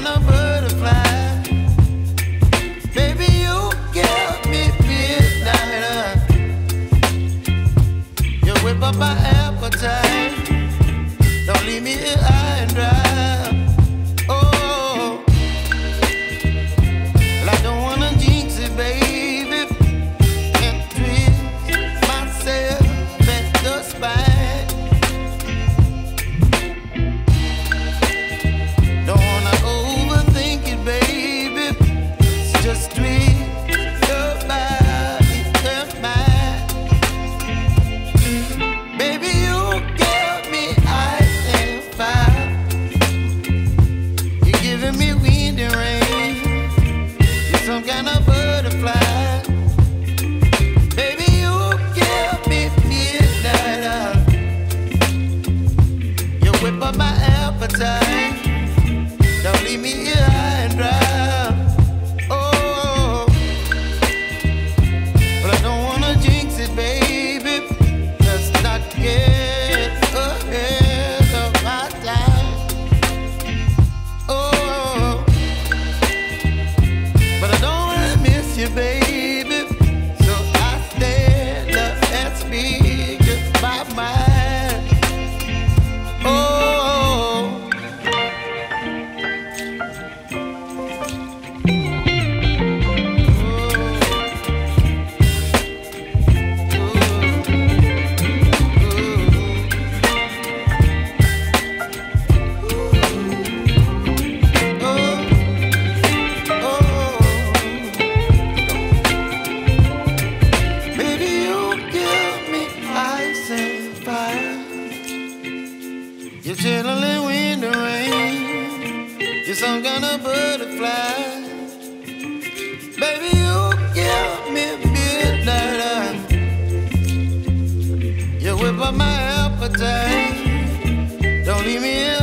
kind of butterfly. Baby, you give me midnight. You whip up my appetite. Don't leave me here high and dry. Oh, well, I don't wanna jinx it, baby, and twist myself at the spine. Don't wanna overthink it, baby. It's just twist your body and mine. Baby, you give me ice and fire. You're giving me wind and rain. You're some kind of butterfly. Baby, you give me midnight. You whip up my appetite. Don't leave me here high and dry. Oh, but I don't wanna jinx it, baby. Let's not get ahead of my time. Oh, but I don't wanna miss you, baby. So I stand up and speak my mind. Oh. Baby, you give me ice and fire. You're chilling wind and rain. You're some kind of butterfly. Baby, you give me midnight. You whip up my appetite. Don't leave me here